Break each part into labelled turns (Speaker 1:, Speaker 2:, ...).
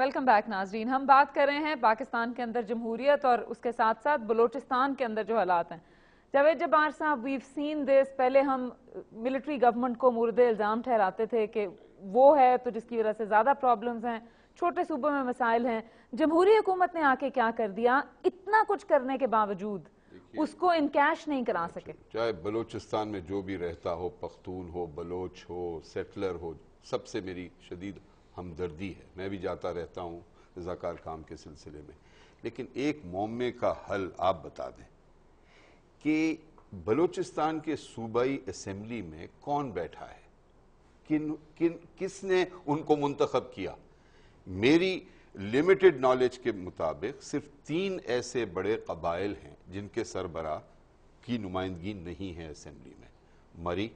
Speaker 1: Welcome back ناظرین. ہم بات کر رہے ہیں پاکستان کے اندر جمہوریت اور اس کے ساتھ ساتھ بلوچستان کے اندر جو حالات ہیں. جاوید جبار صاحب, ویو سین دس. پہلے ہم ملٹری گورنمنٹ کو مورد الزام ٹھہراتے تھے کہ وہ ہے تو جس کی وجہ سے زیادہ پرابلمز ہیں, چھوٹے صوبوں میں مسائل ہیں. جمہوری حکومت نے آ کے کیا کر دیا, اتنا کچھ کرنے کے باوجود اس کو انکیش نہیں کرا سکے.
Speaker 2: چاہے بلوچستان میں جو بھی رہتا ہو, پختون ہو, بلوچ ہو, سیٹلر ہو, سب سے میری شدید ہمدردی ہے. میں بھی جاتا رہتا ہوں رضاکار کام کے سلسلے میں. لیکن ایک معمے کا حل آپ بتا دیں کہ بلوچستان کے صوبائی اسمبلی میں کون بیٹھا ہے, کس نے ان کو منتخب کیا. میری لمیٹڈ نالج کے مطابق صرف 3 ایسے بڑے قبائل ہیں جن کے سربراہ کی نمائندگی نہیں ہے اسمبلی میں, مری,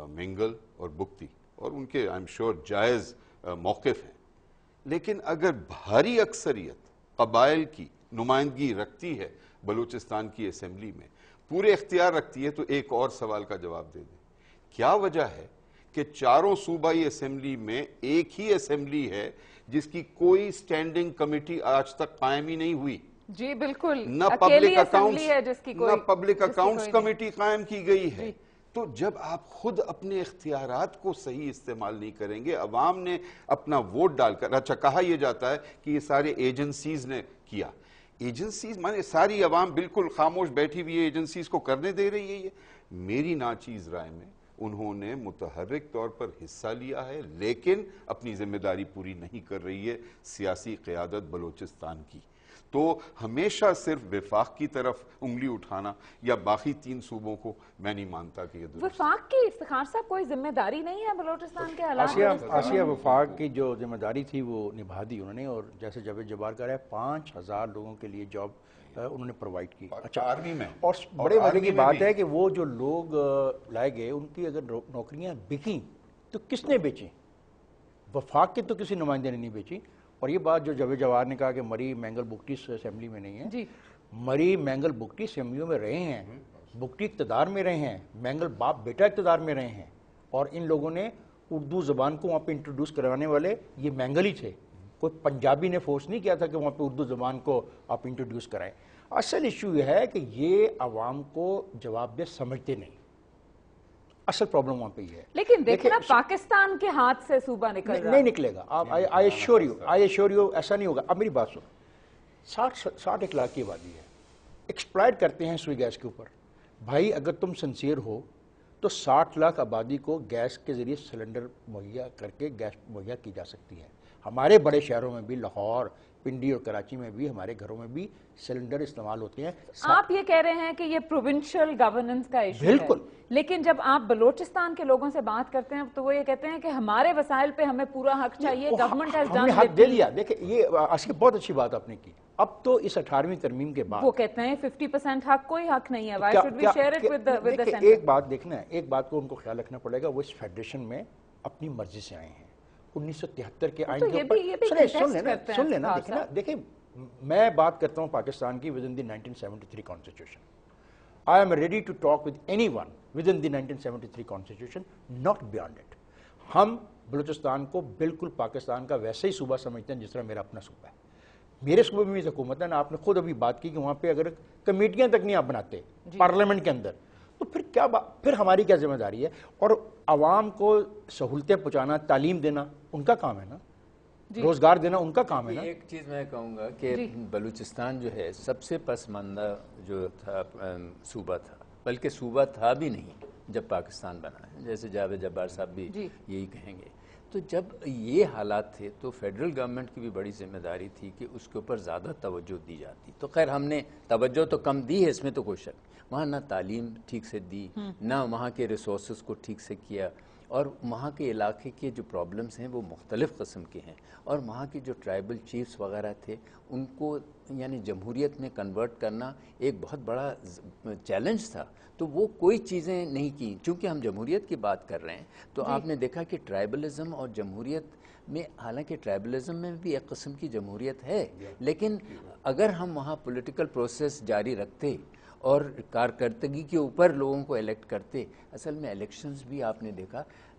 Speaker 2: منگل اور بگٹی, اور ان کے I'm sure جائز موقف ہیں. لیکن اگر بھاری اکثریت قبائل کی نمائندگی رکھتی ہے بلوچستان کی اسمبلی میں, پورے اختیار رکھتی ہے, تو ایک اور سوال کا جواب دے دیں. کیا وجہ ہے کہ 4 صوبائی اسمبلی میں ایک ہی اسمبلی ہے جس کی کوئی سٹینڈنگ کمیٹی آج تک قائم ہی نہیں ہوئی؟
Speaker 1: جی بالکل,
Speaker 2: نہ
Speaker 1: اکیلی اسمبلی ہے جس کی کوئی,
Speaker 2: نہ پبلک اکاؤنٹس کمیٹی قائم کی گئی ہے.
Speaker 1: جی.
Speaker 2: تو جب آپ خود اپنے اختیارات کو صحیح استعمال نہیں کریں گے, عوام نے اپنا ووٹ ڈال کر, اچھا کہا یہ جاتا ہے کہ یہ سارے ایجنسیز نے کیا. ایجنسیز مانے ساری عوام بالکل خاموش بیٹھی ہوئی ایجنسیز کو کرنے دے رہی ہے. یہ میری ناچیز رائے میں انہوں نے متحرک طور پر حصہ لیا ہے, لیکن اپنی ذمہ داری پوری نہیں کر رہی ہے سیاسی قیادت بلوچستان کی. تو ہمیشہ صرف وفاق کی طرف انگلی اٹھانا یا باقی 3 صوبوں کو میں نہیں مانتا کہ یہ درست.
Speaker 1: وفاق کی افتخار صاحب کوئی ذمہ داری نہیں ہے بلوچستان کے حالات؟
Speaker 3: آسیہ وفاق کی جو ذمہ داری تھی وہ نبھا دی انہوں نے, اور جیسے جاوید جبار کہہ رہا ہے 5000 لوگوں کے لیے جاب انہوں نے پرووائڈ کی.
Speaker 2: اچھا, آرمی میں,
Speaker 3: اور بڑے مزے کی بات ہے کہ وہ جو لوگ لائے گئے ان کی اگر نوکریاں بکیں تو کس نے بیچیں؟ وفاق کے تو کسی نمائندے نے نہیں بیچی. اور یہ بات جو جاوید جوار نے کہا کہ مری, مینگل, بگٹی اسمبلی میں نہیں ہے,
Speaker 1: جی
Speaker 3: مری, مینگل, بگٹی اسمبلیوں میں رہے ہیں, بگٹی اقتدار میں رہے ہیں, مینگل باپ بیٹا اقتدار میں رہے ہیں, اور ان لوگوں نے اردو زبان کو وہاں پہ انٹروڈیوس کروانے والے یہ مینگل ہی تھے. کوئی پنجابی نے فورس نہیں کیا تھا کہ وہاں پہ اردو زبان کو آپ انٹروڈیوس کرائیں. اصل ایشو یہ ہے کہ یہ عوام کو جواب دہ سمجھتے نہیں. اصل پرابلم وہاں پہ ہی ہے.
Speaker 1: لیکن دیکھیں نا, پاکستان کے ہاتھ سے صوبہ نکل رہا ہے.
Speaker 3: نہیں نکلے گا. آئی ایشور یو ایسا نہیں ہوگا. اب میری بات سنو, 60 لاکھ کی آبادی ہے, ایکسپلائٹ کرتے ہیں سوئی گیس کے اوپر. بھائی اگر تم سنسیئر ہو تو 60 لاکھ آبادی کو گیس کے ذریعے سلنڈر مہیا کر کے گیس مہیا کی جا سکتی ہے. ہمارے بڑے شہروں میں بھی, لاہور, پنڈی اور کراچی میں بھی, ہمارے گھروں میں بھی سلنڈر استعمال ہوتے ہیں.
Speaker 1: آپ یہ کہہ رہے ہیں کہ یہ پروونشل گورننس کا ایشو ہے.
Speaker 3: بالکل.
Speaker 1: لیکن جب آپ بلوچستان کے لوگوں سے بات کرتے ہیں تو وہ یہ کہتے ہیں کہ ہمارے وسائل پہ ہمیں پورا حق چاہیے, گورنمنٹ ہیز ڈن.
Speaker 3: ہم نے حق دے دیا. دیکھیں یہ اس کی بہت اچھی بات آپ نے کی. اب تو اس 18ویں ترمیم کے بعد
Speaker 1: وہ کہتے ہیں 50% حق, کوئی حق نہیں ہے. Why should we share it with the center?
Speaker 3: ایک بات دیکھنا ہے, ایک بات کو ان کو خیال رکھنا پڑے گا, وہ اس فیڈریشن میں اپنی مرضی سے آئے ہیں. 1973 کے آئین کے اوپر سن لینا. دیکھیں میں بات کرتا ہوں پاکستان کی within the 1973 constitution. I am ready to talk with anyone within the 1973 constitution, not beyond it. ہم بلوچستان کو بالکل پاکستان کا ویسے ہی صوبہ سمجھتے ہیں جس طرح میرا اپنا صوبہ ہے. میرے صوبے میں بھی حکومت ہے نا, آپ نے خود ابھی بات کی کہ وہاں پہ اگر کمیٹیاں تک نہیں آپ بناتے پارلیمنٹ کے اندر, تو پھر ہماری کیا ذمہ داری ہے؟ اور عوام کو سہولتیں پہنچانا, تعلیم دینا ان کا کام ہے نا, روزگار دینا ان کا کام ہے نا.
Speaker 4: ایک چیز میں کہوں گا کہ بلوچستان جو ہے سب سے پسماندہ جو تھا صوبہ تھا, بلکہ صوبہ تھا بھی نہیں جب پاکستان بنا ہے, جیسے جاوید جبار صاحب بھی یہی کہیں گے. تو جب یہ حالات تھے تو فیڈرل گورنمنٹ کی بھی بڑی ذمہ داری تھی کہ اس کے اوپر زیادہ توجہ دی جاتی. تو خیر ہم نے توجہ تو کم دی ہے, اس میں تو کوئی شک. وہاں نہ تعلیم ٹھیک سے دی, نہ وہاں کے ریسورسز کو ٹھیک سے کیا, اور وہاں کے علاقے کے جو پرابلمز ہیں وہ مختلف قسم کے ہیں, اور وہاں کے جو ٹرائبل چیفز وغیرہ تھے ان کو یعنی جمہوریت میں کنورٹ کرنا ایک بہت بڑا چیلنج تھا. تو وہ کوئی چیزیں نہیں کی. چونکہ ہم جمہوریت کی بات کر رہے ہیں تو آپ نے دیکھا کہ ٹرائبلزم اور جمہوریت میں, حالانکہ ٹرائبلزم میں بھی ایک قسم کی جمہوریت ہے, لیکن اگر ہم وہاں پولیٹیکل پروسیس جاری رکھتے اور کارکردگی کے اوپر لوگوں کو الیکٹ کرتے. اصل میں الیکشنز بھی آپ نے دیکھا